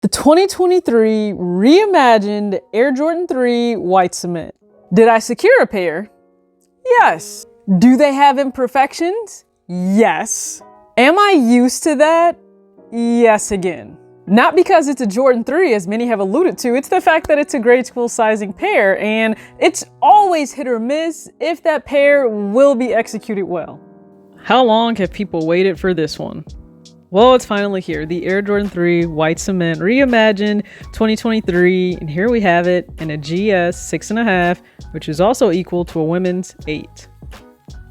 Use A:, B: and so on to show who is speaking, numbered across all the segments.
A: The 2023 Reimagined Air Jordan 3 White Cement. Did I secure a pair? Yes. Do they have imperfections? Yes. Am I used to that? Yes again. Not because it's a Jordan 3, as many have alluded to, it's the fact that it's a grade school sizing pair, and it's always hit or miss if that pair will be executed well. How long have people waited for this one? Well, it's finally here, the Air Jordan 3 White Cement Reimagined 2023, and here we have it in a GS 6.5, which is also equal to a women's 8.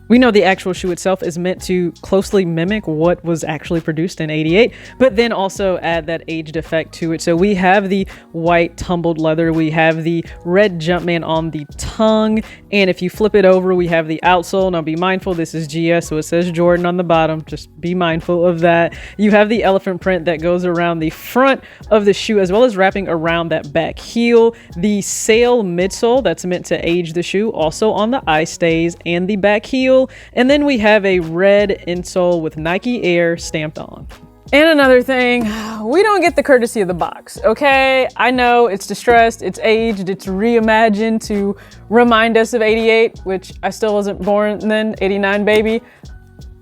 A: We know the actual shoe itself is meant to closely mimic what was actually produced in '88, but then also add that aged effect to it. So we have the white tumbled leather, we have the red Jumpman on the tongue, and if you flip it over, we have the outsole. Now be mindful, this is GS, so it says Jordan on the bottom. Just be mindful of that. You have the elephant print that goes around the front of the shoe, as well as wrapping around that back heel. The sail midsole that's meant to age the shoe, also on the eye stays and the back heel. And then we have a red insole with Nike Air stamped on. And another thing, we don't get the courtesy of the box, okay? I know it's distressed, it's aged, it's reimagined to remind us of '88, which I still wasn't born then, '89 baby.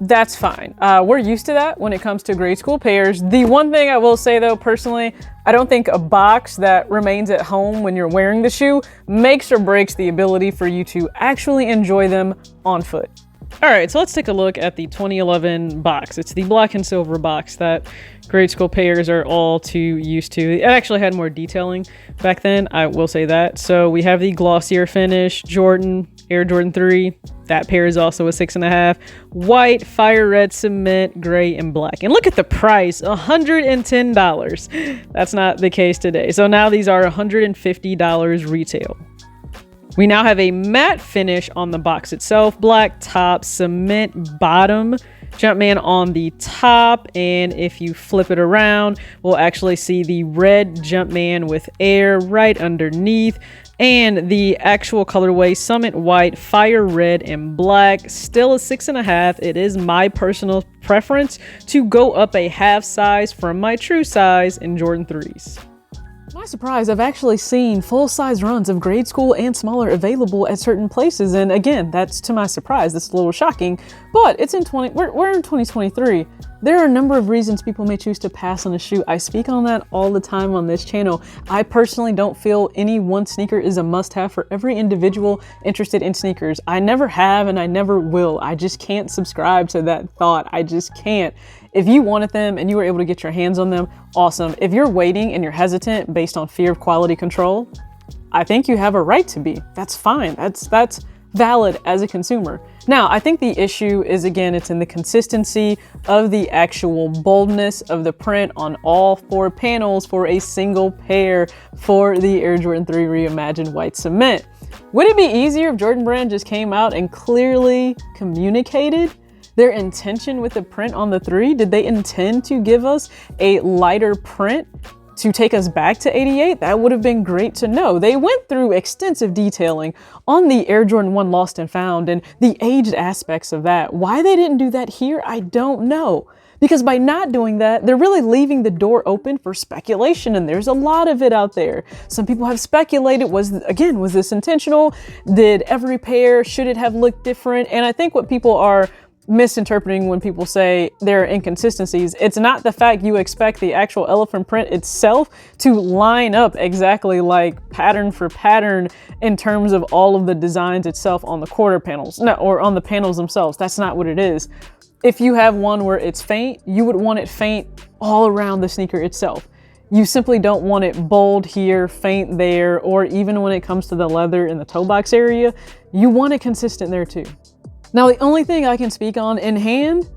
A: That's fine. We're used to that when it comes to grade school pairs. The one thing I will say though, personally, I don't think a box that remains at home when you're wearing the shoe makes or breaks the ability for you to actually enjoy them on foot. All right, so let's take a look at the 2011 box. It's the black and silver box that grade school pairs are all too used to. It actually had more detailing back then, I will say that. So we have the glossier finish, Jordan, Air Jordan 3. That pair is also a 6.5. White, fire red cement, gray, and black. And look at the price, $110. That's not the case today. So now these are $150 retail. We now have a matte finish on the box itself, black top, cement bottom, Jumpman on the top, and if you flip it around, we'll actually see the red Jumpman with Air right underneath, and the actual colorway, Summit White, Fire Red, and Black, still a 6.5. It is my personal preference to go up a half size from my true size in Jordan 3s. To my surprise, I've actually seen full-size runs of grade school and smaller available at certain places, and again, that's to my surprise. That's a little shocking, but it's in we're in 2023. There are a number of reasons people may choose to pass on a shoe. I speak on that all the time on this channel. I personally don't feel any one sneaker is a must-have for every individual interested in sneakers. I never have and I never will. I just can't subscribe to that thought. I just can't. If you wanted them and you were able to get your hands on them, awesome. If you're waiting and you're hesitant based on fear of quality control, I think you have a right to be. That's fine. That's valid as a consumer. Now, I think the issue is, again, it's in the consistency of the actual boldness of the print on all 4 panels for a single pair for the Air Jordan 3 Reimagined White Cement. Would it be easier if Jordan Brand just came out and clearly communicated their intention with the print on the 3? Did they intend to give us a lighter print to take us back to '88? That would have been great to know. They went through extensive detailing on the Air Jordan 1 Lost and Found and the aged aspects of that. Why they didn't do that here, I don't know. Because by not doing that, they're really leaving the door open for speculation, and there's a lot of it out there. Some people have speculated, was this intentional? Did every pair, should it have looked different? And I think what people are misinterpreting when people say there are inconsistencies, it's not the fact you expect the actual elephant print itself to line up exactly like pattern for pattern in terms of all of the designs itself on the quarter panels, no, or on the panels themselves. That's not what it is. If you have one where it's faint, you would want it faint all around the sneaker itself. You simply don't want it bold here, faint there, or even when it comes to the leather in the toe box area, you want it consistent there too. Now, the only thing I can speak on in hand,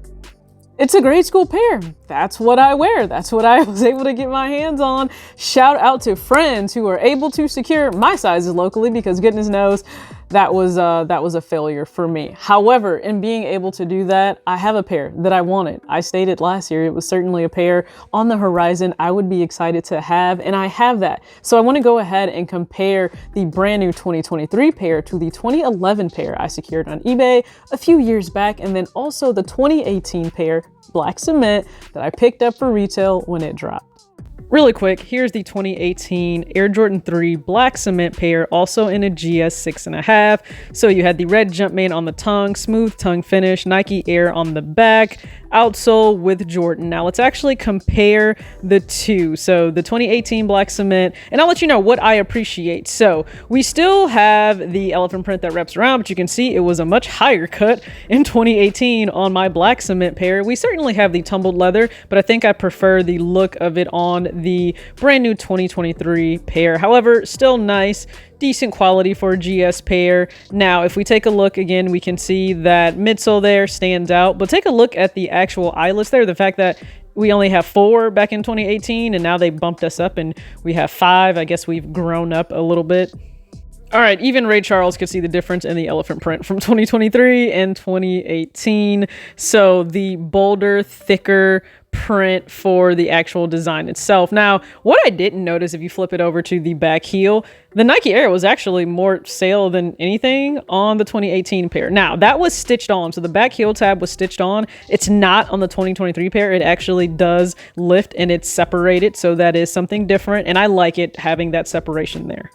A: it's a grade school pair. That's what I wear. That's what I was able to get my hands on. Shout out to friends who are able to secure my sizes locally, because goodness knows that was a failure for me. However, in being able to do that, I have a pair that I wanted. I stated last year it was certainly a pair on the horizon I would be excited to have, and I have that. So I want to go ahead and compare the brand new 2023 pair to the 2011 pair I secured on eBay a few years back, and then also the 2018 pair, black cement, that I picked up for retail when it dropped. Really quick, here's the 2018 Air Jordan 3 black cement pair, also in a GS 6.5. So you had the red Jumpman on the tongue, smooth tongue finish, Nike Air on the back, outsole with Jordan. Now let's actually compare the two. So the 2018 black cement, and I'll let you know what I appreciate. So we still have the elephant print that wraps around, but you can see it was a much higher cut in 2018 on my black cement pair. We certainly have the tumbled leather, but I think I prefer the look of it on the brand new 2023 pair. However, still nice, decent quality for a GS pair. Now, if we take a look again, we can see that midsole there stands out, but take a look at the actual eyelets there. The fact that we only have 4 back in 2018 and now they bumped us up and we have 5. I guess we've grown up a little bit. All right, even Ray Charles could see the difference in the elephant print from 2023 and 2018. So the bolder, thicker print for the actual design itself. Now, what I didn't notice, if you flip it over to the back heel, the Nike Air was actually more sale than anything on the 2018 pair. Now, that was stitched on. So the back heel tab was stitched on. It's not on the 2023 pair. It actually does lift and it's separated. So that is something different. And I like it having that separation there.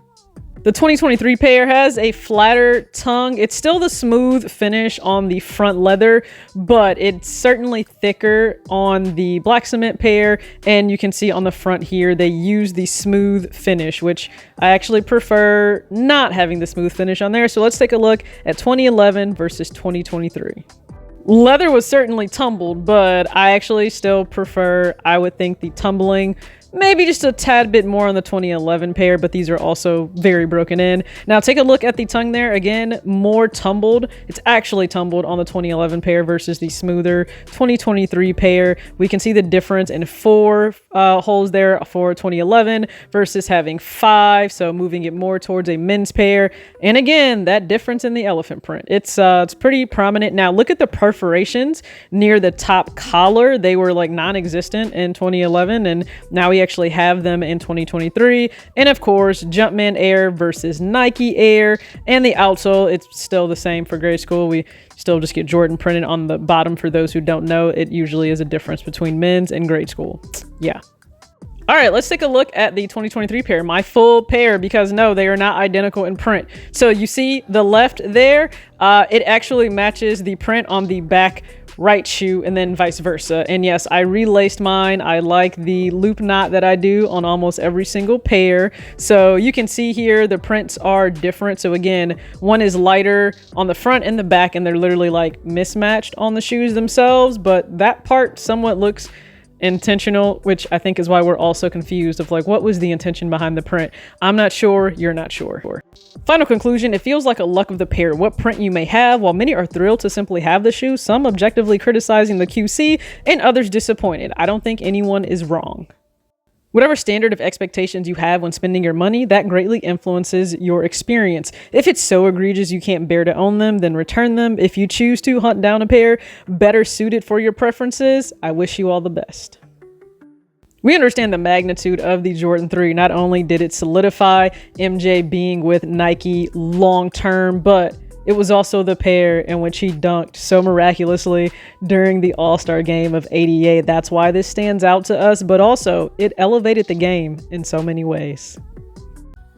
A: The 2023 pair has a flatter tongue. It's still the smooth finish on the front leather, but it's certainly thicker on the black cement pair. And you can see on the front here, they use the smooth finish, which I actually prefer not having the smooth finish on there. So let's take a look at 2011 versus 2023. Leather was certainly tumbled, but I actually still prefer, I would think, the tumbling maybe just a tad bit more on the 2011 pair, but these are also very broken in. Now take a look at the tongue there. Again, more tumbled. It's actually tumbled on the 2011 pair versus the smoother 2023 pair. We can see the difference in 4 holes there for 2011 versus having 5. So moving it more towards a men's pair. And again, that difference in the elephant print. It's pretty prominent. Now look at the perforations near the top collar. They were like non-existent in 2011, and now we actually have them in 2023. And of course, Jumpman Air versus Nike Air, and the outsole, it's still the same for grade school. We still just get Jordan printed on the bottom. For those who don't know, it usually is a difference between men's and grade school. Yeah. All right, let's take a look at the 2023 pair, my full pair, because no, they are not identical in print. So you see the left there, it actually matches the print on the back right shoe, and then vice versa. And yes, I relaced mine. I like the loop knot that I do on almost every single pair. So you can see here the prints are different. So again, one is lighter on the front and the back, and they're literally like mismatched on the shoes themselves, but that part somewhat looks intentional, which I think is why we're all so confused of like, what was the intention behind the print? I'm not sure, you're not sure. Final conclusion, it feels like a luck of the pair, what print you may have. While many are thrilled to simply have the shoe, some objectively criticizing the QC and others disappointed. I don't think anyone is wrong. Whatever standard of expectations you have when spending your money, that greatly influences your experience. If it's so egregious you can't bear to own them, then return them. If you choose to hunt down a pair better suited for your preferences, I wish you all the best. We understand the magnitude of the Jordan 3. Not only did it solidify MJ being with Nike long term, but it was also the pair in which he dunked so miraculously during the All-Star game of '88. That's why this stands out to us, but also it elevated the game in so many ways.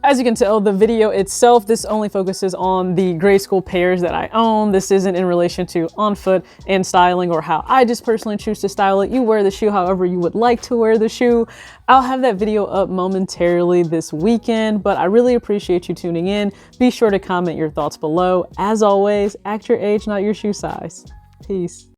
A: As you can tell, the video itself, this only focuses on the grade school pairs that I own. This isn't in relation to on foot and styling or how I just personally choose to style it. You wear the shoe however you would like to wear the shoe. I'll have that video up momentarily this weekend, but I really appreciate you tuning in. Be sure to comment your thoughts below. As always, act your age, not your shoe size. Peace.